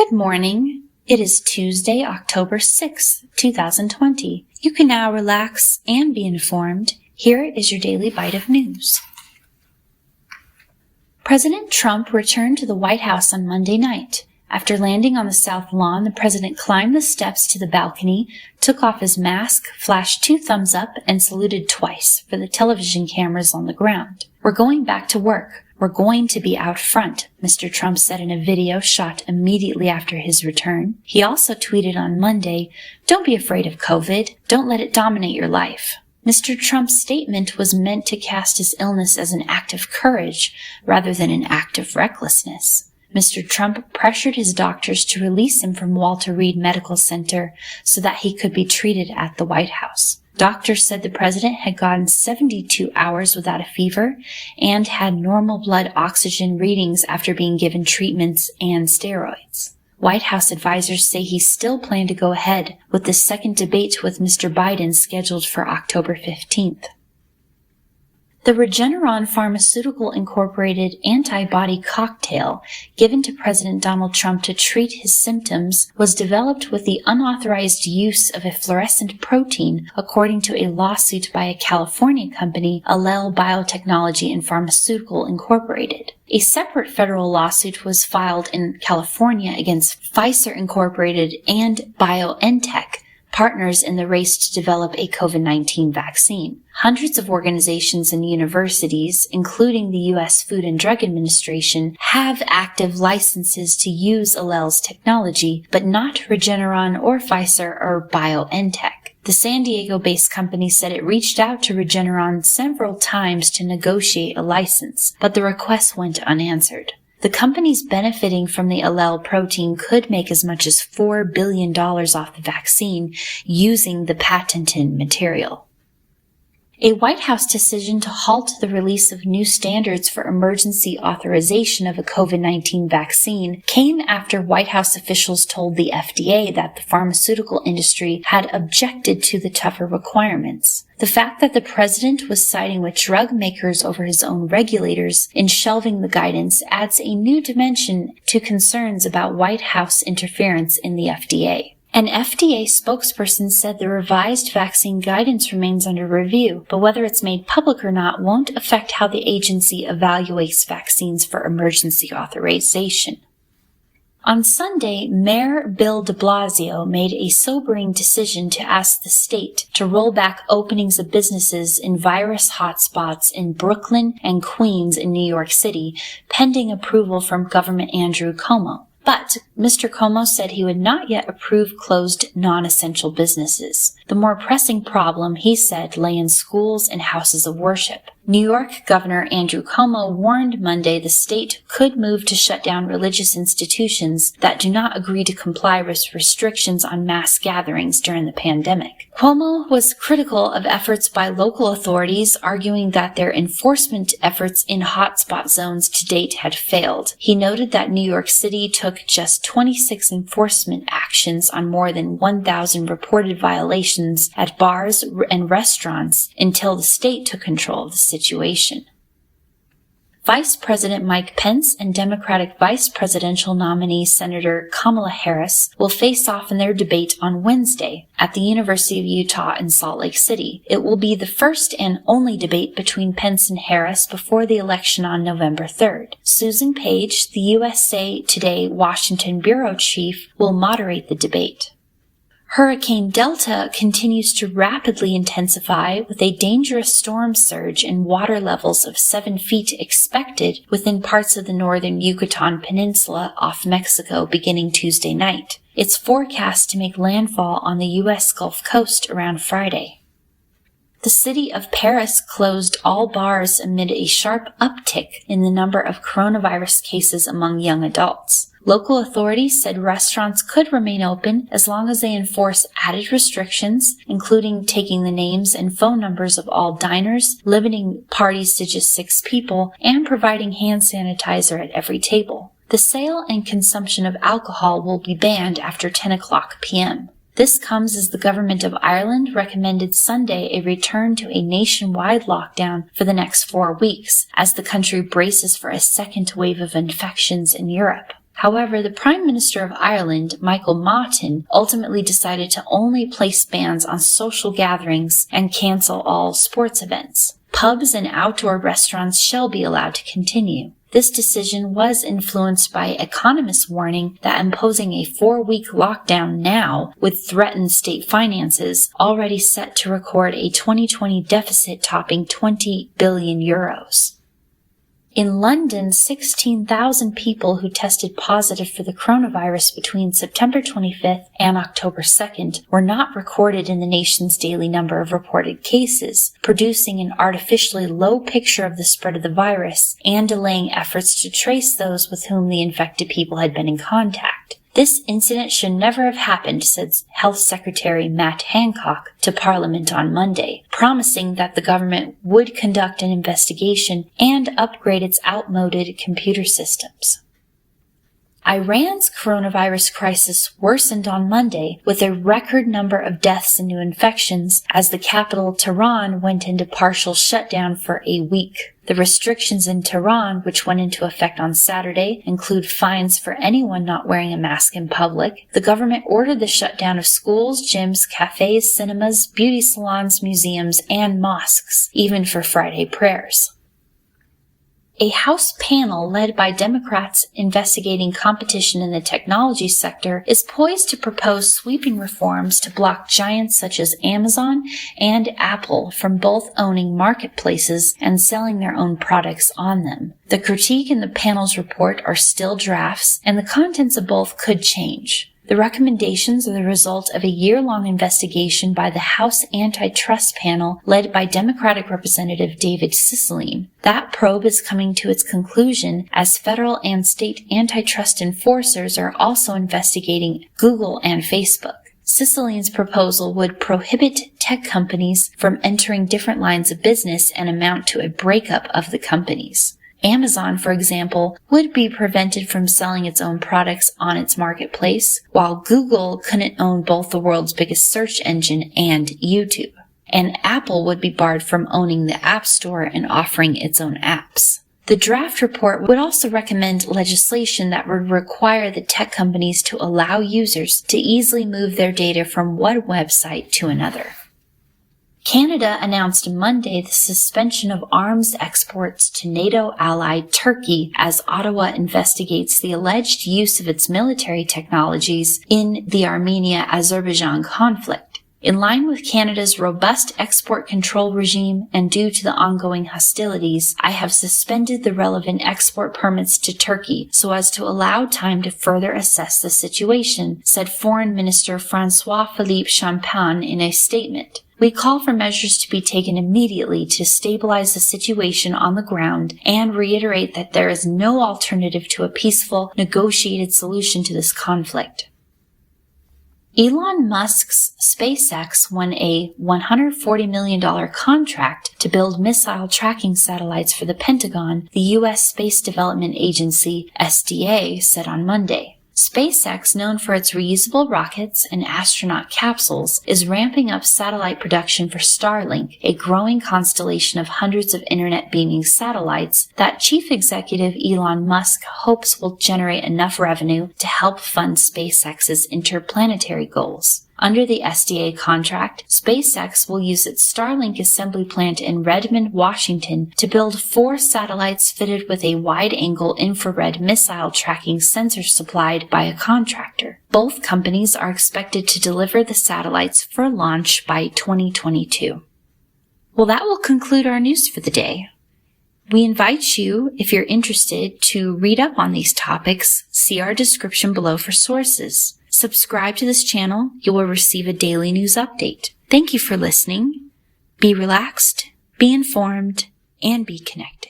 Good morning. It is Tuesday, October 6th, 2020. You can now relax and be informed. Here is your daily bite of news. President Trump returned to the White House on Monday night. After landing on the South Lawn, the president climbed the steps to the balcony, took off his mask, flashed 2 thumbs up, and saluted twice for the television cameras on the ground. "We're going back to work. We're going to be out front," Mr. Trump said in a video shot immediately after his return. He also tweeted on Monday, "Don't be afraid of COVID. Don't let it dominate your life." Mr. Trump's statement was meant to cast his illness as an act of courage rather than an act of recklessness. Mr. Trump pressured his doctors to release him from Walter Reed Medical Center so that he could be treated at the White House. Doctors said the president had gotten 72 hours without a fever and had normal blood oxygen readings after being given treatments and steroids. White House advisors say he still planned to go ahead with the second debate with Mr. Biden scheduled for October 15th. The Regeneron Pharmaceutical Incorporated antibody cocktail given to President Donald Trump to treat his symptoms was developed with the unauthorized use of a fluorescent protein, according to a lawsuit by a California company, Allele Biotechnology and Pharmaceutical Incorporated. A separate federal lawsuit was filed in California against Pfizer Incorporated and BioNTech, partners in the race to develop a COVID-19 vaccine. Hundreds of organizations and universities, including the U.S. Food and Drug Administration, have active licenses to use Allele's technology, but not Regeneron or Pfizer or BioNTech. The San Diego-based company said it reached out to Regeneron several times to negotiate a license, but the request went unanswered. The companies benefiting from the Allele protein could make as much as $4 billion off the vaccine using the patented material. A White House decision to halt the release of new standards for emergency authorization of a COVID-19 vaccine came after White House officials told the FDA that the pharmaceutical industry had objected to the tougher requirements. The fact that the president was siding with drug makers over his own regulators in shelving the guidance adds a new dimension to concerns about White House interference in the FDA. An FDA spokesperson said the revised vaccine guidance remains under review, but whether it's made public or not won't affect how the agency evaluates vaccines for emergency authorization. On Sunday, Mayor Bill de Blasio made a sobering decision to ask the state to roll back openings of businesses in virus hotspots in Brooklyn and Queens in New York City, pending approval from Governor Andrew Cuomo. But Mr. Cuomo said he would not yet approve closed non-essential businesses. The more pressing problem, he said, lay in schools and houses of worship. New York Governor Andrew Cuomo warned Monday the state could move to shut down religious institutions that do not agree to comply with restrictions on mass gatherings during the pandemic. Cuomo was critical of efforts by local authorities, arguing that their enforcement efforts in hotspot zones to date had failed. He noted that New York City took just 26 enforcement actions on more than 1,000 reported violations at bars and restaurants until the state took control of the situation. Vice President Mike Pence and Democratic vice presidential nominee Senator Kamala Harris will face off in their debate on Wednesday at the University of Utah in Salt Lake City. It will be the first and only debate between Pence and Harris before the election on November 3rd. Susan Page, the USA Today Washington bureau chief, will moderate the debate. Hurricane Delta continues to rapidly intensify with a dangerous storm surge and water levels of 7 feet expected within parts of the northern Yucatan Peninsula off Mexico beginning Tuesday night. It's forecast to make landfall on the U.S. Gulf Coast around Friday. The city of Paris closed all bars amid a sharp uptick in the number of coronavirus cases among young adults. Local authorities said restaurants could remain open as long as they enforce added restrictions, including taking the names and phone numbers of all diners, limiting parties to just 6 people, and providing hand sanitizer at every table. The sale and consumption of alcohol will be banned after 10 o'clock p.m. This comes as the government of Ireland recommended Sunday a return to a nationwide lockdown for the next 4 weeks, as the country braces for a second wave of infections in Europe. However, the Prime Minister of Ireland, Michael Martin, ultimately decided to only place bans on social gatherings and cancel all sports events. Pubs and outdoor restaurants shall be allowed to continue. This decision was influenced by economists warning that imposing a 4-week lockdown now would threaten state finances, already set to record a 2020 deficit topping €20 billion. In London, 16,000 people who tested positive for the coronavirus between September 25th and October 2nd were not recorded in the nation's daily number of reported cases, producing an artificially low picture of the spread of the virus and delaying efforts to trace those with whom the infected people had been in contact. This incident should never have happened, said Health Secretary Matt Hancock to Parliament on Monday, promising that the government would conduct an investigation and upgrade its outmoded computer systems. Iran's coronavirus crisis worsened on Monday with a record number of deaths and new infections as the capital, Tehran, went into partial shutdown for a week. The restrictions in Tehran, which went into effect on Saturday, include fines for anyone not wearing a mask in public. The government ordered the shutdown of schools, gyms, cafes, cinemas, beauty salons, museums, and mosques, even for Friday prayers. A House panel led by Democrats investigating competition in the technology sector is poised to propose sweeping reforms to block giants such as Amazon and Apple from both owning marketplaces and selling their own products on them. The critique in the panel's report are still drafts, and the contents of both could change. The recommendations are the result of a year-long investigation by the House Antitrust Panel led by Democratic Representative David Cicilline. That probe is coming to its conclusion as federal and state antitrust enforcers are also investigating Google and Facebook. Cicilline's proposal would prohibit tech companies from entering different lines of business and amount to a breakup of the companies. Amazon, for example, would be prevented from selling its own products on its marketplace, while Google couldn't own both the world's biggest search engine and YouTube. And Apple would be barred from owning the App Store and offering its own apps. The draft report would also recommend legislation that would require the tech companies to allow users to easily move their data from one website to another. Canada announced Monday the suspension of arms exports to NATO ally Turkey as Ottawa investigates the alleged use of its military technologies in the Armenia-Azerbaijan conflict. In line with Canada's robust export control regime and due to the ongoing hostilities, I have suspended the relevant export permits to Turkey so as to allow time to further assess the situation, said Foreign Minister François-Philippe Champagne in a statement. We call for measures to be taken immediately to stabilize the situation on the ground and reiterate that there is no alternative to a peaceful, negotiated solution to this conflict. Elon Musk's SpaceX won a $140 million contract to build missile tracking satellites for the Pentagon, the U.S. Space Development Agency, SDA, said on Monday. SpaceX, known for its reusable rockets and astronaut capsules, is ramping up satellite production for Starlink, a growing constellation of hundreds of internet-beaming satellites that Chief Executive Elon Musk hopes will generate enough revenue to help fund SpaceX's interplanetary goals. Under the SDA contract, SpaceX will use its Starlink assembly plant in Redmond, Washington, to build 4 satellites fitted with a wide-angle infrared missile tracking sensor supplied by a contractor. Both companies are expected to deliver the satellites for launch by 2022. Well, that will conclude our news for the day. We invite you, if you're interested, to read up on these topics. See our description below for sources. Subscribe to this channel. You will receive a daily news update. Thank you for listening. Be relaxed, be informed, and be connected.